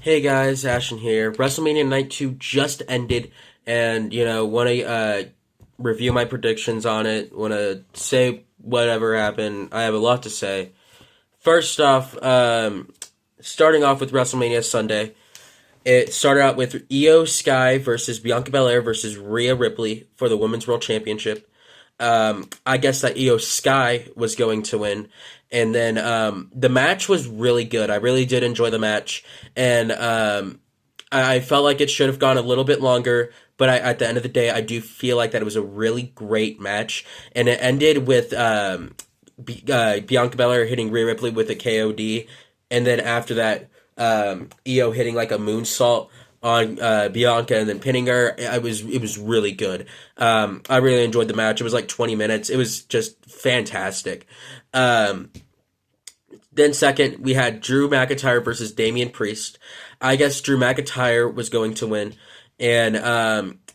Hey guys, Ashton here. WrestleMania Night 2 just ended, and want to review my predictions on it. Want to say whatever happened. I have a lot to say. First off, starting off with WrestleMania Sunday, it started out with Io Sky versus Bianca Belair versus Rhea Ripley for the Women's World Championship. I guess that Io Sky was going to win. And then the match was really good. I really did enjoy the match. And I felt like it should have gone a little bit longer. But at the end of the day, I do feel like that it was a really great match. And it ended with Bianca Belair hitting Rhea Ripley with a KOD. And then after that, Io hitting like a moonsault on Bianca and then pinning her. It was really good. I really enjoyed the match. It was like 20 minutes. It was just fantastic. Then second, we had Drew McIntyre versus Damian Priest. I guess Drew McIntyre was going to win, and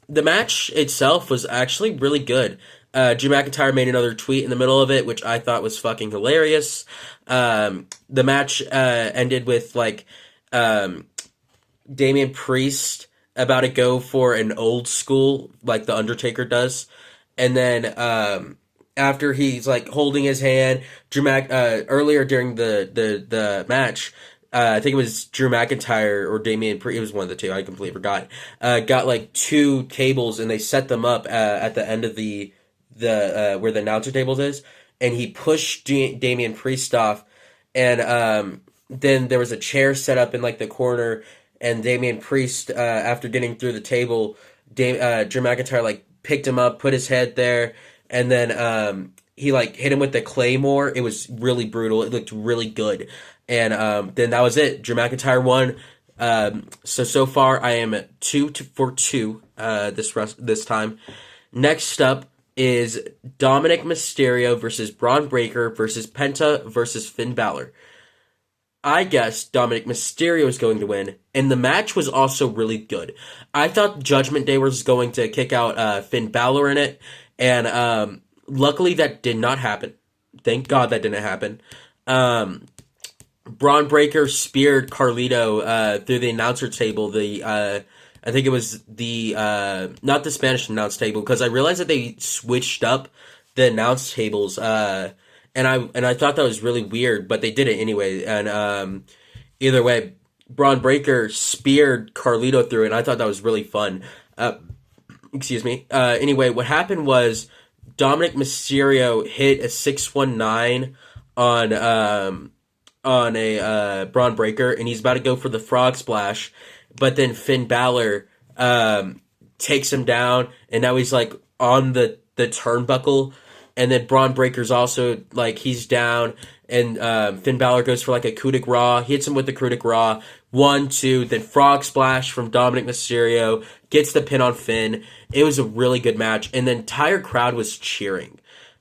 the match itself was actually really good. Drew McIntyre made another tweet in the middle of it, which I thought was fucking hilarious. The match ended with Damian Priest about to go for an old school like the Undertaker does, and then after he's like holding his hand, earlier during the match. I think it was Drew McIntyre or Damian Priest. It was one of the two. I completely forgot. Got like two tables and they set them up at the end of the where the announcer tables is, and he pushed Damian Priest off, and then there was a chair set up in like the corner, and Damian Priest, after getting through the table, Drew McIntyre like picked him up, put his head there, and then he like hit him with the claymore. It was really brutal. It looked really good, and then that was it. Drew McIntyre won. So far I am at 2-for-2 this time. Next up is Dominic Mysterio versus Braun Breaker versus Penta versus Finn Balor. I guess Dominic Mysterio is going to win, and the match was also really good. I thought Judgment Day was going to kick out Finn Balor in it, and luckily that did not happen. Thank God that didn't happen. Braun Breaker speared Carlito through the announcer table. I think it was the not the Spanish announce table, because I realized that they switched up the announce tables. And I thought that was really weird, but they did it anyway. And either way, Braun Breaker speared Carlito through it, and I thought that was really fun. Excuse me. Anyway, what happened was Dominic Mysterio hit a 619 on a Braun Breaker, and he's about to go for the frog splash, but then Finn Balor takes him down, and now he's like on the turnbuckle. And then Braun Breaker's also, like, he's down, and Finn Balor goes for, like, a coup de grace, hits him with the coup de grace, 1, 2, then frog splash from Dominic Mysterio, gets the pin on Finn. It was a really good match, and the entire crowd was cheering.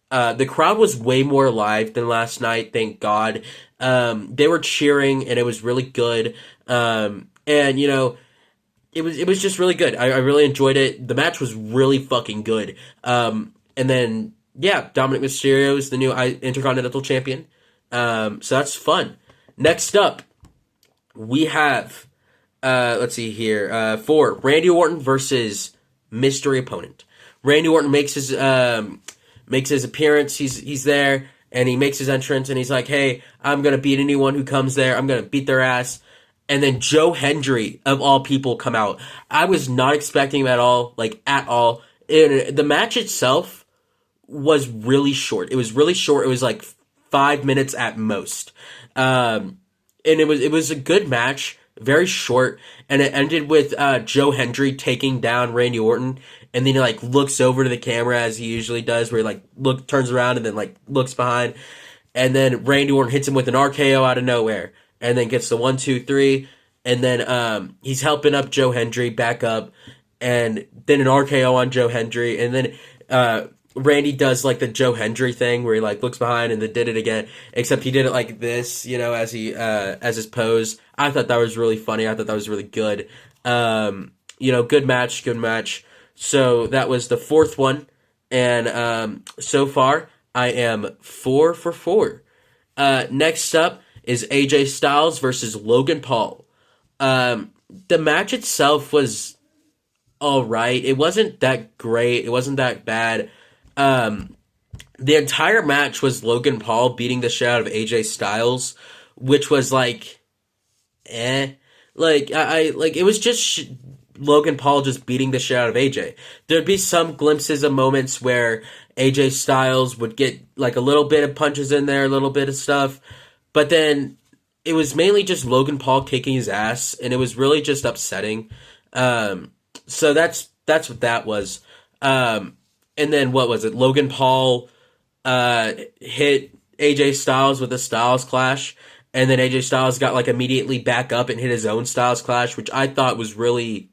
The crowd was way more live than last night, thank God. They were cheering, and it was really good, and, it was just really good. I really enjoyed it. The match was really fucking good. And then, yeah, Dominic Mysterio is the new Intercontinental Champion. So that's fun. Next up, we have, let's see here, for Randy Orton versus Mystery Opponent. Randy Orton makes his appearance. He's there, and he makes his entrance, and he's like, hey, I'm going to beat anyone who comes there. I'm going to beat their ass. And then Joe Hendry, of all people, come out. I was not expecting him at all, at all. The match itself was really short. It was really short. It was like 5 minutes at most. And it was a good match, very short, and it ended with Joe Hendry taking down Randy Orton, and then he like looks over to the camera as he usually does, where he turns around and then like looks behind, and then Randy Orton hits him with an RKO out of nowhere, and then gets the 1, 2, 3, and then he's helping up Joe Hendry back up, and then an RKO on Joe Hendry, and then Randy does like the Joe Hendry thing where he like looks behind and then did it again, except he did it like this, as he as his pose. I thought that was really funny. I thought that was really good. Good match. So that was the fourth one, and so far I am 4-for-4. Next up is AJ Styles versus Logan Paul. The match itself was all right. It wasn't that great. It wasn't that bad. Um, the entire match was Logan Paul beating the shit out of AJ Styles, which was like, eh. Like I like it was just Logan Paul just beating the shit out of AJ. There'd be some glimpses of moments where AJ Styles would get like a little bit of punches in there, a little bit of stuff, but then it was mainly just Logan Paul kicking his ass, and it was really just upsetting. So that's what that was. And then what was it? Logan Paul hit AJ Styles with a Styles Clash, and then AJ Styles got like immediately back up and hit his own Styles Clash, which I thought was really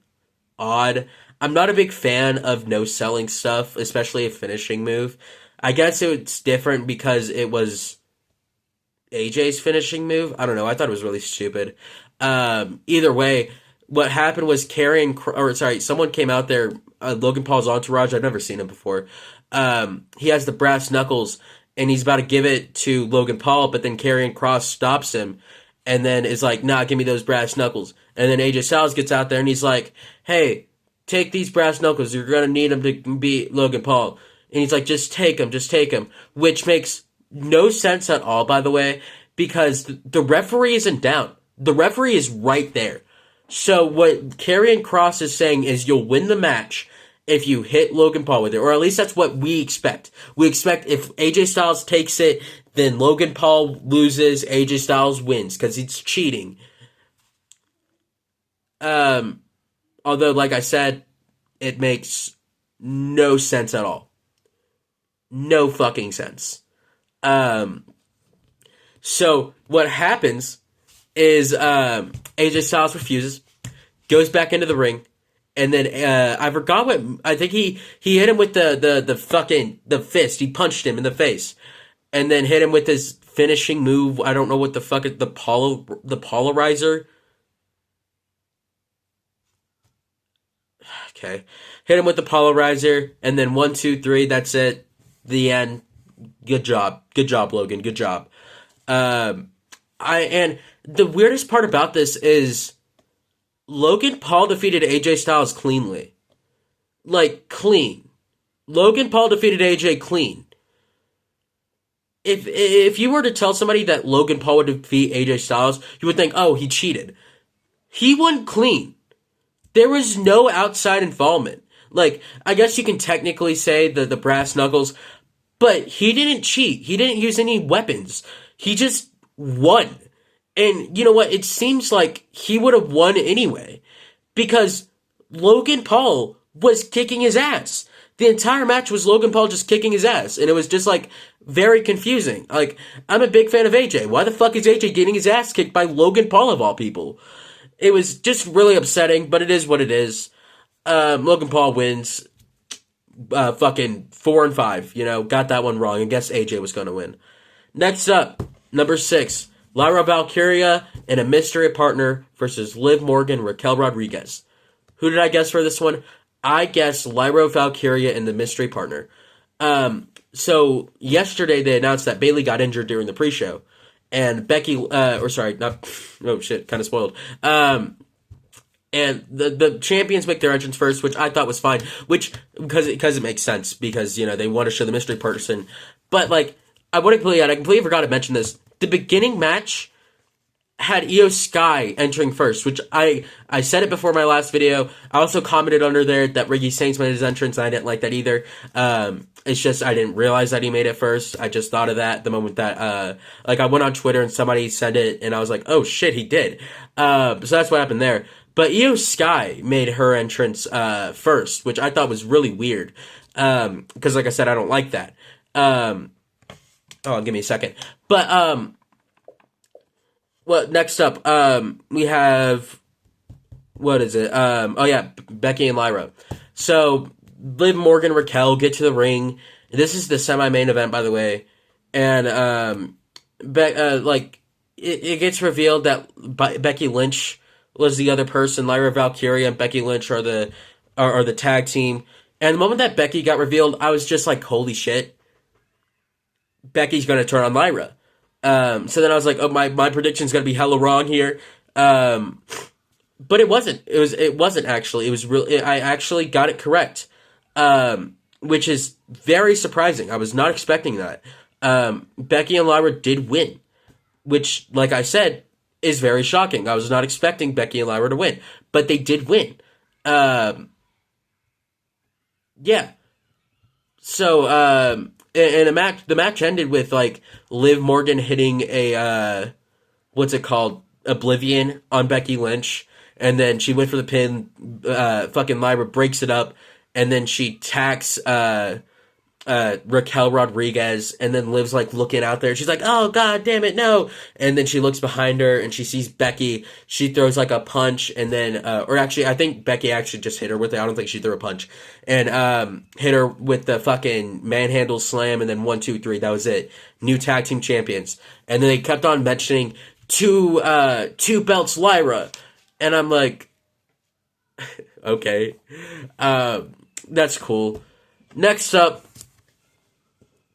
odd. I'm not a big fan of no selling stuff, especially a finishing move. I guess it's different because it was AJ's finishing move. I don't know. I thought it was really stupid. Either way, what happened was someone came out there. Logan Paul's entourage. I've never seen him before. He has the brass knuckles, and he's about to give it to Logan Paul, but then Karrion Kross stops him, and then is like, "Nah, give me those brass knuckles." And then AJ Styles gets out there, and he's like, "Hey, take these brass knuckles. You're gonna need them to beat Logan Paul." And he's like, "Just take them, just take them," which makes no sense at all, by the way, because the referee isn't down. The referee is right there. So what Karrion Kross is saying is you'll win the match if you hit Logan Paul with it, or at least that's what we expect. We expect if AJ Styles takes it, then Logan Paul loses, AJ Styles wins, because it's cheating. Although, like I said, it makes no sense at all. No fucking sense. So what happens is AJ Styles refuses, goes back into the ring, and then I forgot what I think he hit him with the fist. He punched him in the face, and then hit him with his finishing move. I don't know what the fuck is the polarizer. Okay, hit him with the polarizer, and then 1, 2, 3. That's it. The end. Good job, Logan. Good job. And the weirdest part about this is Logan Paul defeated AJ Styles cleanly. Like, clean. Logan Paul defeated AJ clean. If you were to tell somebody that Logan Paul would defeat AJ Styles, you would think, oh, he cheated. He won clean. There was no outside involvement. Like, I guess you can technically say the brass knuckles, but he didn't cheat. He didn't use any weapons. He just won. And you know what? It seems like he would have won anyway. Because Logan Paul was kicking his ass. The entire match was Logan Paul just kicking his ass. And it was just like very confusing. Like, I'm a big fan of AJ. Why the fuck is AJ getting his ass kicked by Logan Paul of all people? It was just really upsetting, but it is what it is. Logan Paul wins. Fucking 4-5. You know, got that one wrong. I guess AJ was going to win. Next up, number 6. Lyra Valkyria and a mystery partner versus Liv Morgan, Raquel Rodriguez. Who did I guess for this one? I guessed Lyra Valkyria and the mystery partner. So yesterday they announced that Bayley got injured during the pre-show, and Becky, kind of spoiled. And the champions make their entrance first, which I thought was fine, because it makes sense, because, you know, they want to show the mystery person. But, like, I completely forgot to mention this. The beginning match had Io Sky entering first, which I said it before my last video. I also commented under there that Ricky Saints made his entrance, and I didn't like that either. It's just I didn't realize that he made it first. I just thought of that the moment that, I went on Twitter and somebody said it, and I was like, oh shit, he did. So that's what happened there. But Io Sky made her entrance first, which I thought was really weird. Because like I said, I don't like that. Give me a second. But, next up, we have, what is it? Becky and Lyra. So, Liv Morgan, Raquel get to the ring. This is the semi-main event, by the way. And, it gets revealed that Becky Lynch was the other person. Lyra Valkyria and Becky Lynch are the tag team. And the moment that Becky got revealed, I was just like, holy shit. Becky's going to turn on Lyra. So then I was like, oh, my prediction's going to be hella wrong here. but it wasn't. It wasn't actually. It was real. I actually got it correct, which is very surprising. I was not expecting that. Becky and Lyra did win, which, like I said, is very shocking. I was not expecting Becky and Lyra to win, but they did win. Um, yeah. So, and the match ended with like Liv Morgan hitting a what's it called, Oblivion on Becky Lynch, and then she went for the pin. Fucking Lyra breaks it up, and then she tacks Raquel Rodriguez, and then Liv's like looking out there. She's like, "Oh God damn it, no!" And then she looks behind her and she sees Becky. She throws like a punch, and then, or actually, I think Becky actually just hit her with it. I don't think she threw a punch, and hit her with the fucking manhandle slam, and then 1, 2, 3. That was it. New tag team champions, and then they kept on mentioning two belts Lyra, and I'm like, okay, that's cool. Next up,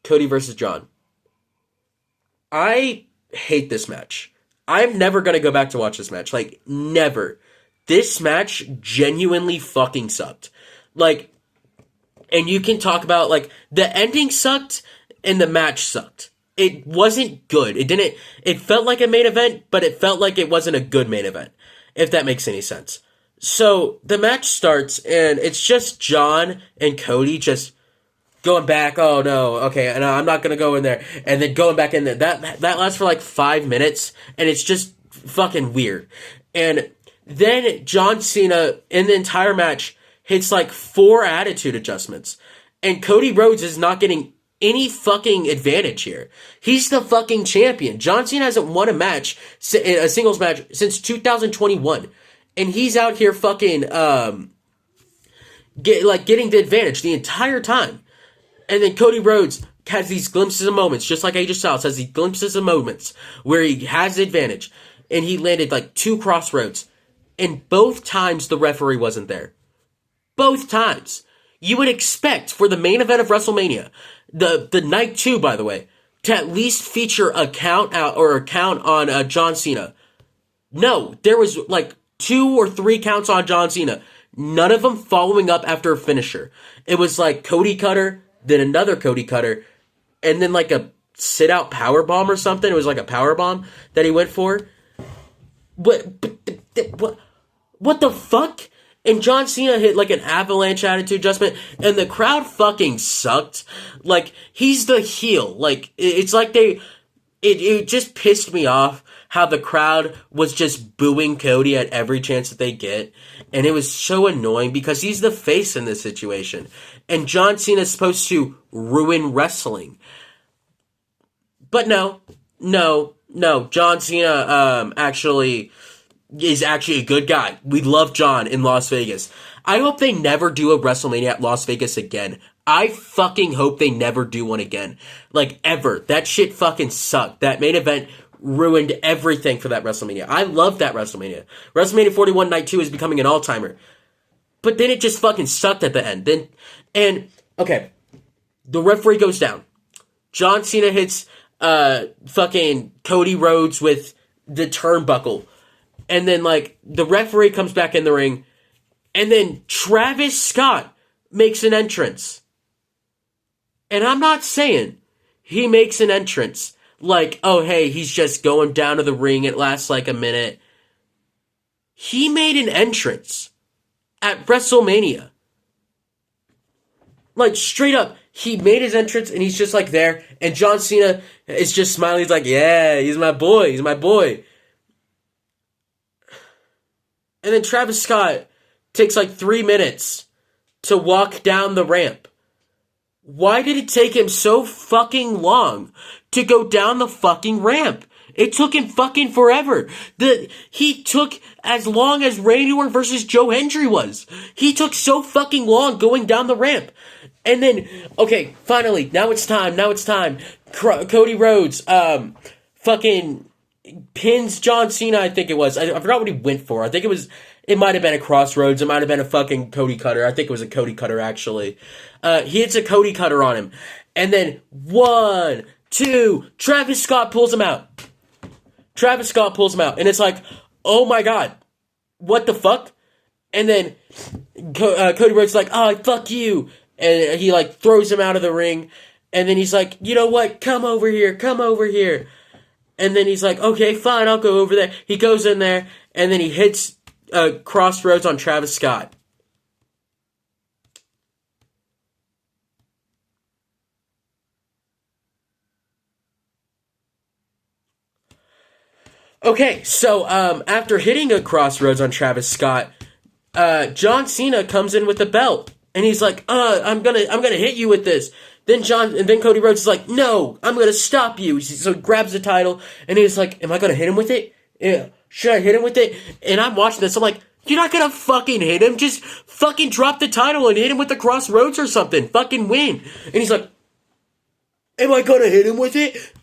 Cody versus John. I hate this match. I'm never gonna go back to watch this match. Like, never. This match genuinely fucking sucked. Like, and you can talk about, like, the ending sucked and the match sucked. It wasn't good. It felt like a main event, but it felt like it wasn't a good main event, if that makes any sense. So, the match starts, and it's just John and Cody just going back. Oh no, okay, and I'm not gonna go in there, and then going back in there. That lasts for like 5 minutes, and it's just fucking weird. And then John Cena in the entire match hits like 4 attitude adjustments, and Cody Rhodes is not getting any fucking advantage here. He's the fucking champion. John Cena hasn't won a singles match since 2021, and he's out here fucking getting the advantage the entire time. And then Cody Rhodes has these glimpses of moments, just like AJ Styles has these glimpses of moments where he has the advantage. And he landed like 2 crossroads. And both times the referee wasn't there. Both times. You would expect for the main event of WrestleMania, the night 2, by the way, to at least feature a count out or a count on John Cena. No, there was like 2 or 3 counts on John Cena. None of them following up after a finisher. It was like Cody Cutter, then another Cody Cutter, and then like a sit-out power bomb or something. It was like a power bomb that he went for. What the fuck? And John Cena hit like an avalanche attitude adjustment, and the crowd fucking sucked. Like, he's the heel. Like, it's like it just pissed me off how the crowd was just booing Cody at every chance that they get. And it was so annoying because he's the face in this situation. And John Cena is supposed to ruin wrestling. But no. John Cena is actually a good guy. We love John in Las Vegas. I hope they never do a WrestleMania at Las Vegas again. I fucking hope they never do one again. Like, ever. That shit fucking sucked. That main event ruined everything for that WrestleMania. I love that WrestleMania. WrestleMania 41 Night 2 is becoming an all-timer. But then it just fucking sucked at the end. Okay. The referee goes down. John Cena hits fucking Cody Rhodes with the turnbuckle. And then, like, the referee comes back in the ring. And then Travis Scott makes an entrance. And I'm not saying he makes an entrance like, oh, hey, he's just going down to the ring. It lasts like a minute. He made an entrance at WrestleMania. Like, straight up, he made his entrance and he's just like there. And John Cena is just smiling. He's like, yeah, he's my boy. He's my boy. And then Travis Scott takes like 3 minutes to walk down the ramp. Why did it take him so fucking long to go down the fucking ramp? It took him fucking forever. He took as long as Randy Orton versus Joe Hendry was. He took so fucking long going down the ramp. And then, okay, finally, now it's time. Cody Rhodes, fucking pins John Cena, I think it was. I forgot what he went for. I think it might have been a crossroads. It might have been a fucking Cody Cutter. I think it was a Cody Cutter, actually. He hits a Cody Cutter on him. And then 1, 2, Travis Scott pulls him out. And it's like, oh my God. what the fuck? And then Cody Rhodes is like, oh, fuck you. And he like throws him out of the ring. And then he's like, you know what? Come over here. Come over here. And then he's like, okay, fine. I'll go over there. He goes in there. And then he hits Crossroads on Travis Scott. Okay, so after hitting a Crossroads on Travis Scott, John Cena comes in with the belt, and he's like, I'm gonna hit you with this." Then Cody Rhodes is like, "No, I'm gonna stop you." So he grabs the title, and he's like, "Am I gonna hit him with it? Yeah, should I hit him with it?" And I'm watching this, I'm like, "You're not gonna fucking hit him. Just fucking drop the title and hit him with the Crossroads or something. Fucking win." And he's like, "Am I gonna hit him with it?"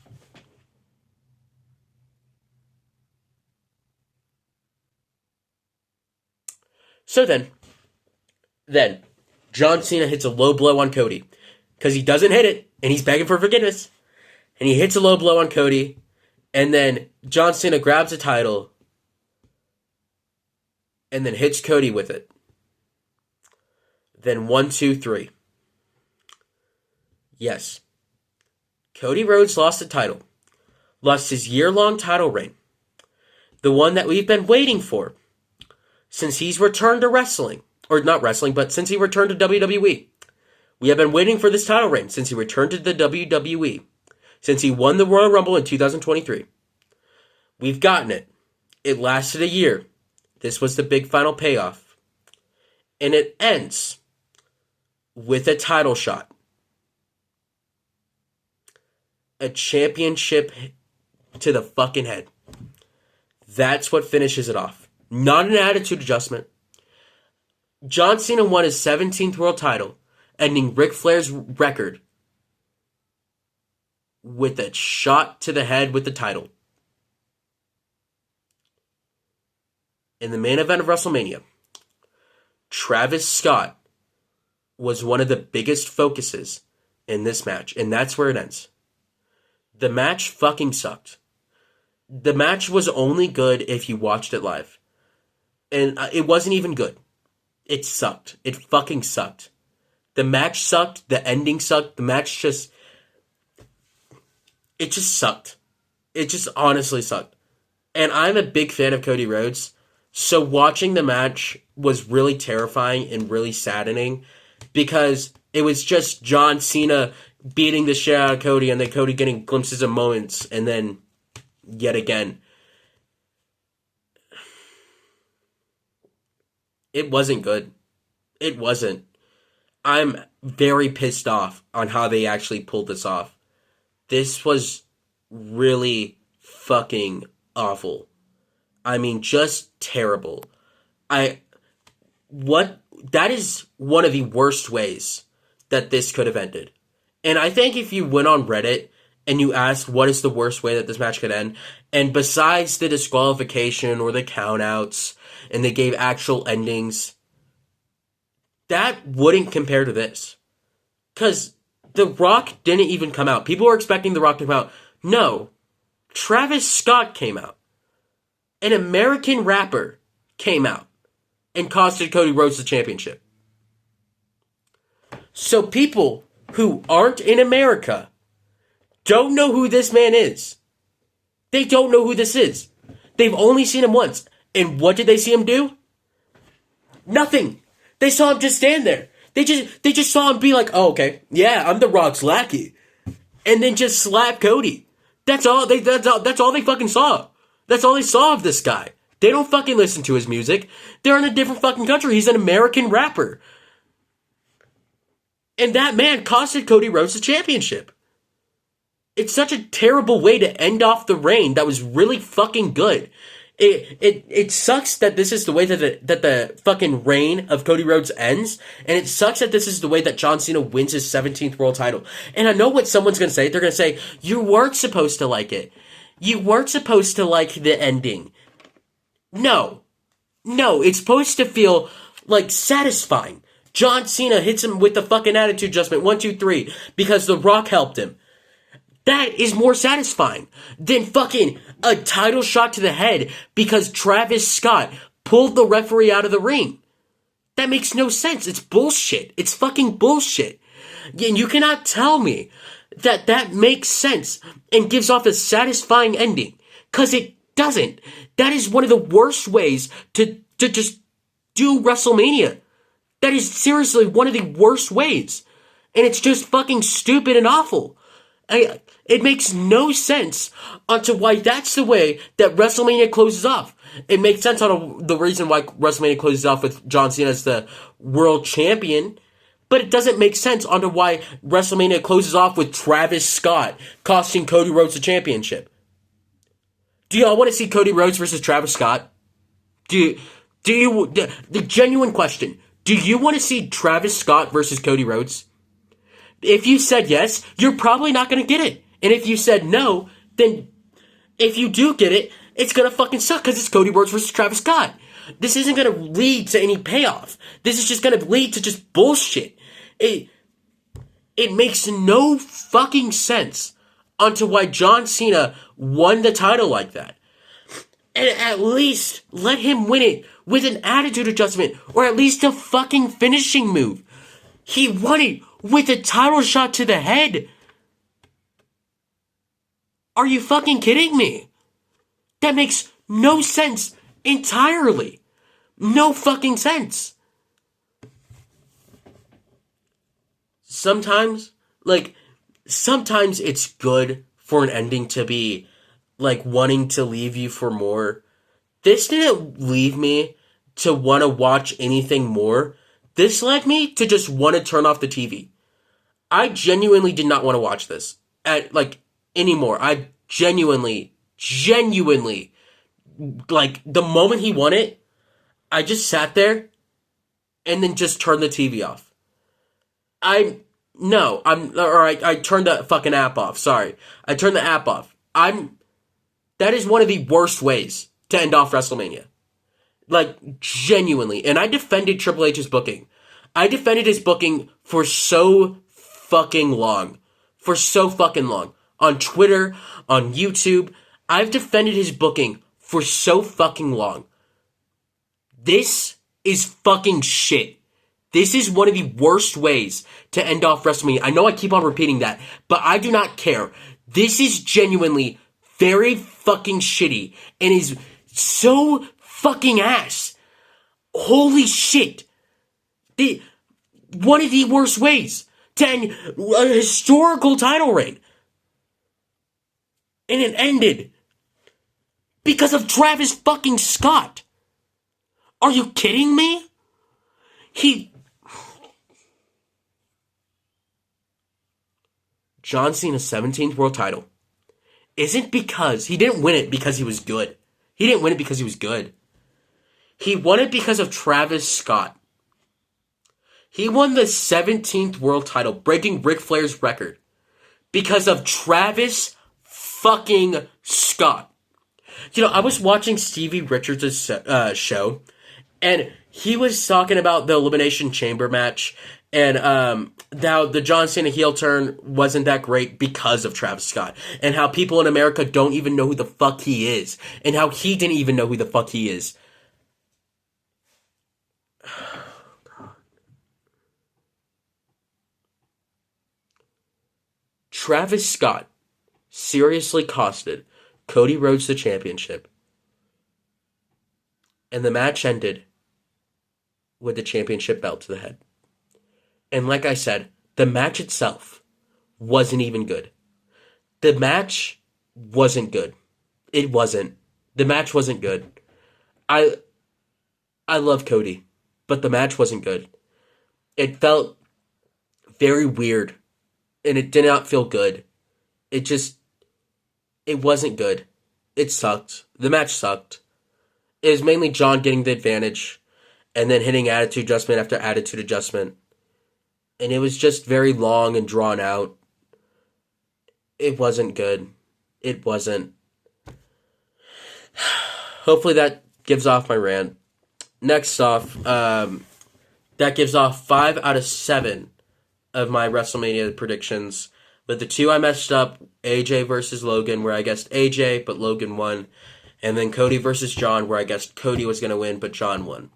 So then John Cena hits a low blow on Cody because he doesn't hit it and he's begging for forgiveness. And he hits a low blow on Cody, and then John Cena grabs the title and then hits Cody with it. Then 1, 2, 3. Yes. Cody Rhodes lost the title. Lost his year-long title reign. The one that we've been waiting for since he's returned to wrestling. Or not wrestling, but since he returned to WWE. We have been waiting for this title reign since he returned to the WWE. Since he won the Royal Rumble in 2023. We've gotten it. It lasted a year. This was the big final payoff. And it ends with a title shot. A championship to the fucking head. That's what finishes it off. Not an attitude adjustment. John Cena won his 17th world title, ending Ric Flair's record with a shot to the head with the title. In the main event of WrestleMania, Travis Scott was one of the biggest focuses in this match, and that's where it ends. The match fucking sucked. The match was only good if you watched it live. And it wasn't even good. It sucked. It fucking sucked. The match sucked. The ending sucked. The match just... It just sucked. It just honestly sucked. And I'm a big fan of Cody Rhodes. So watching the match was really terrifying and really saddening. Because it was just John Cena beating the shit out of Cody. And then Cody getting glimpses of moments. And then yet again. It wasn't good. It wasn't. I'm very pissed off on how they actually pulled this off. This was really fucking awful. I mean, just terrible. That is one of the worst ways that this could have ended. And I think if you went on Reddit and you asked what is the worst way that this match could end, and besides the disqualification or the countouts, and they gave actual endings, that wouldn't compare to this. Because The Rock didn't even come out. People were expecting The Rock to come out. No. Travis Scott came out. An American rapper came out and costed Cody Rhodes the championship. So people who aren't in America don't know who this man is. They don't know who this is. They've only seen him once. And what did they see him do? Nothing. They saw him just stand there. They just saw him be like, oh, okay, yeah, I'm The Rock's lackey. And then just slap Cody. That's all they fucking saw. That's all they saw of this guy. They don't fucking listen to his music. They're in a different fucking country. He's an American rapper. And that man costed Cody Rhodes the championship. It's such a terrible way to end off the reign that was really fucking good. It sucks that this is the way that the fucking reign of Cody Rhodes ends, and it sucks that this is the way that John Cena wins his 17th world title. And I know what someone's gonna say. They're gonna say, you weren't supposed to like it. You weren't supposed to like the ending. No, it's supposed to feel like satisfying. John Cena hits him with the fucking attitude adjustment, 1, 2, 3, because The Rock helped him. That is more satisfying than fucking a title shot to the head because Travis Scott pulled the referee out of the ring. That makes no sense. It's bullshit. It's fucking bullshit. And you cannot tell me that that makes sense and gives off a satisfying ending. Because it doesn't. That is one of the worst ways to just do WrestleMania. That is seriously one of the worst ways. And it's just fucking stupid and awful. It makes no sense onto why that's the way that WrestleMania closes off. It makes sense on the reason why WrestleMania closes off with John Cena as the world champion. But it doesn't make sense onto why WrestleMania closes off with Travis Scott costing Cody Rhodes the championship. Do y'all want to see Cody Rhodes versus Travis Scott? The genuine question, do you want to see Travis Scott versus Cody Rhodes? If you said yes, you're probably not going to get it. And if you said no, then if you do get it, it's going to fucking suck because it's Cody Rhodes versus Travis Scott. This isn't going to lead to any payoff. This is just going to lead to just bullshit. It makes no fucking sense onto why John Cena won the title like that. And at least let him win it with an attitude adjustment or at least a fucking finishing move. He won it with a title shot to the head. Are you fucking kidding me? That makes no sense entirely. No fucking sense. Sometimes it's good for an ending to be, wanting to leave you for more. This didn't leave me to want to watch anything more. This led me to just want to turn off the TV. I genuinely did not want to watch this anymore. I genuinely, the moment he won it, I just sat there and then just turned the TV off. I turned the fucking app off. Sorry. I turned the app off. That is one of the worst ways to end off WrestleMania. Genuinely. And I defended Triple H's booking. I defended his booking for so fucking long. On Twitter, on YouTube. I've defended his booking for so fucking long. This is fucking shit. This is one of the worst ways to end off WrestleMania. I know I keep on repeating that, but I do not care. This is genuinely very fucking shitty and is so fucking ass. Holy shit. One of the worst ways to end a historical title reign. And it ended because of Travis fucking Scott. Are you kidding me? John Cena's 17th world title isn't because he didn't win it because he was good. He didn't win it because he was good. He won it because of Travis Scott. He won the 17th world title, breaking Ric Flair's record because of Travis fucking Scott. I was watching Stevie Richards' show, and he was talking about the Elimination Chamber match, and how the John Cena heel turn wasn't that great because of Travis Scott, and how people in America don't even know who the fuck he is, and how he didn't even know who the fuck he is. Travis Scott seriously costed Cody Rhodes the championship. And the match ended with the championship belt to the head. And like I said, the match itself wasn't even good. The match wasn't good. It wasn't. The match wasn't good. I love Cody, but the match wasn't good. It felt very weird, and it did not feel good. It wasn't good. It sucked. The match sucked. It was mainly John getting the advantage and then hitting attitude adjustment after attitude adjustment. And it was just very long and drawn out. It wasn't good. It wasn't. Hopefully that gives off my rant. Next off, that gives off 5 out of 7 of my WrestleMania predictions. But the 2 I messed up, AJ versus Logan, where I guessed AJ, but Logan won. and then Cody versus John, where I guessed Cody was going to win, but John won.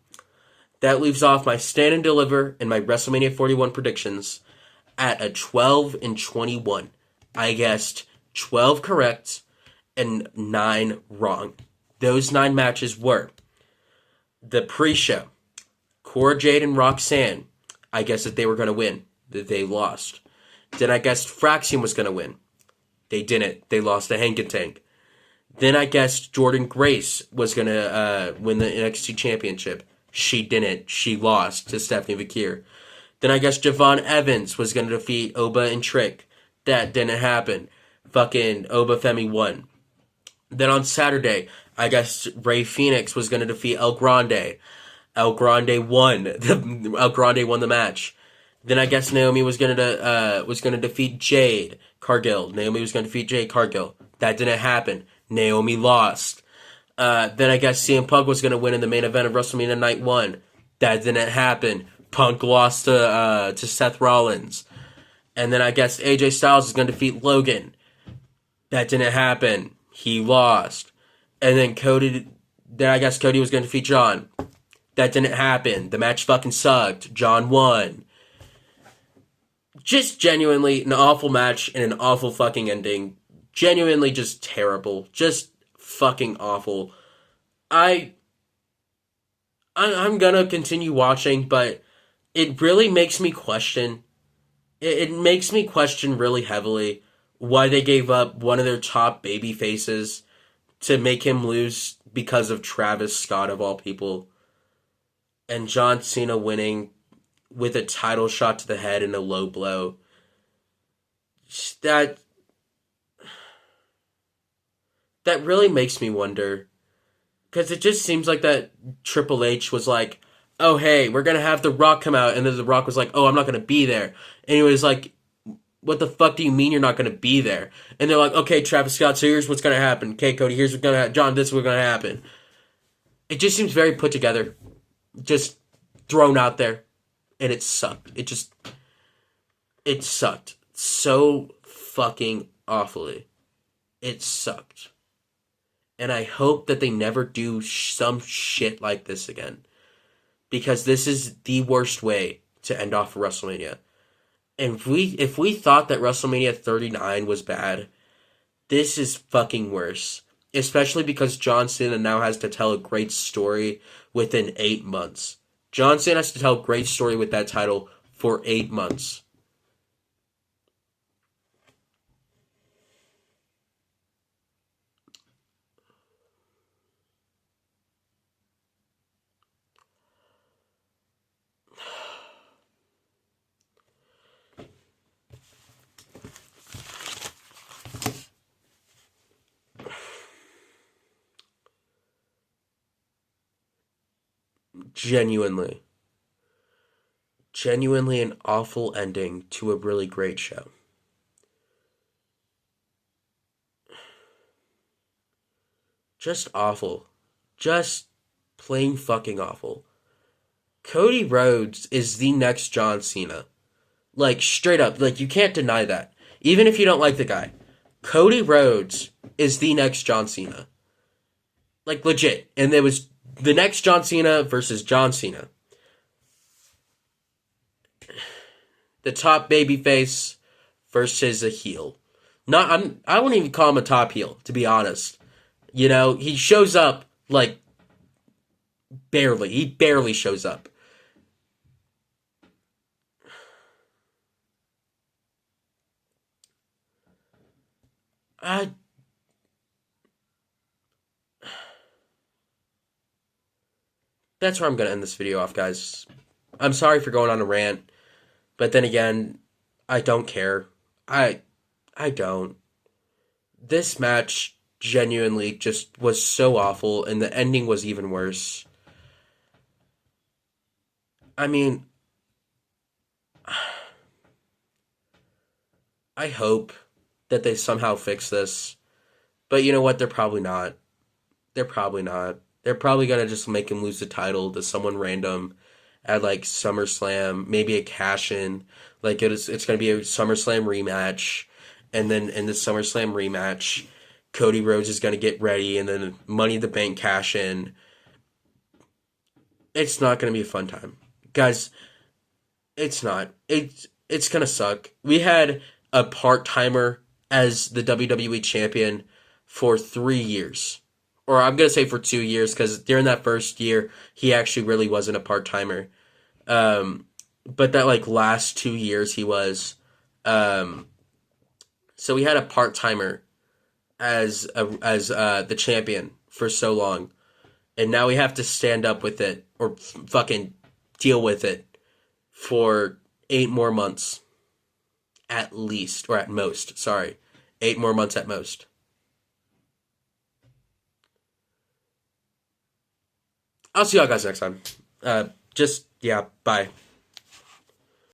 That leaves off my stand and deliver and my WrestleMania 41 predictions at a 12-21. I guessed 12 correct and 9 wrong. Those 9 matches were the pre-show, Cora Jade and Roxanne. I guessed that they were going to win. They lost. Then I guessed Fraxium was going to win. They didn't. They lost to Hank and Tank. Then I guessed Jordan Grace was going to win the NXT Championship. She didn't. She lost to Stephanie Vakir. Then I guessed Javon Evans was going to defeat Oba and Trick. That didn't happen. Fucking Oba Femi won. Then on Saturday, I guessed Rey Fenix was going to defeat El Grande. El Grande won. El Grande won the match. Then I guess Naomi was going to defeat Jade Cargill. Naomi was going to defeat Jade Cargill. That didn't happen. Naomi lost. Then I guess CM Punk was going to win in the main event of WrestleMania Night 1. That didn't happen. Punk lost to Seth Rollins. And then I guess AJ Styles was going to defeat Logan. That didn't happen. He lost. And then I guess Cody was going to defeat John. That didn't happen. The match fucking sucked. John won. Just genuinely an awful match and an awful fucking ending. Genuinely just terrible. Just fucking awful. I'm gonna continue watching, but it really makes me question. It makes me question really heavily why they gave up one of their top baby faces to make him lose because of Travis Scott of all people. And John Cena winning with a title shot to the head and a low blow. That really makes me wonder. Because it just seems like that Triple H was like, oh, hey, we're going to have The Rock come out. And then The Rock was like, oh, I'm not going to be there. And he was like, what the fuck do you mean you're not going to be there? And they're like, okay, Travis Scott, so here's what's going to happen. Okay, Cody, here's what's going to happen. John, this is what's going to happen. It just seems very put together. Just thrown out there. And it sucked. It sucked. So fucking awfully. It sucked. And I hope that they never do some shit like this again. Because this is the worst way to end off WrestleMania. And if we thought that WrestleMania 39 was bad, this is fucking worse. Especially because John Cena now has to tell a great story within 8 months. John Cena has to tell a great story with that title for 8 months. Genuinely an awful ending to a really great show. Just awful. Just plain fucking awful. Cody Rhodes is the next John Cena. Like, straight up. Like, you can't deny that. Even if you don't like the guy. Cody Rhodes is the next John Cena. Like, legit. And there was the next John Cena versus John Cena. The top babyface versus a heel. I wouldn't even call him a top heel, to be honest. You know, he shows up, like, barely. He barely shows up. That's where I'm going to end this video off, guys. I'm sorry for going on a rant, but then again, I don't care. I don't. This match genuinely just was so awful, and the ending was even worse. I mean, I hope that they somehow fix this, but you know what? They're probably not. They're probably not. They're probably gonna just make him lose the title to someone random at like SummerSlam, maybe a cash-in. Like it's gonna be a SummerSlam rematch, and then in the SummerSlam rematch, Cody Rhodes is going to get ready, and then Money in the Bank cash in. It's not going to be a fun time, guys. It's not. It's going to suck. We had a part timer as the WWE champion for 3 years, or I'm going to say for 2 years, because during that first year he actually really wasn't a part timer. Um, but that like last 2 years he was. Um, so we had a part timer as the champion for so long, and now we have to stand up with it or fucking deal with it for 8 more months at least, or at most. Sorry, 8 more months at most. I'll see y'all guys next time. Just yeah, bye.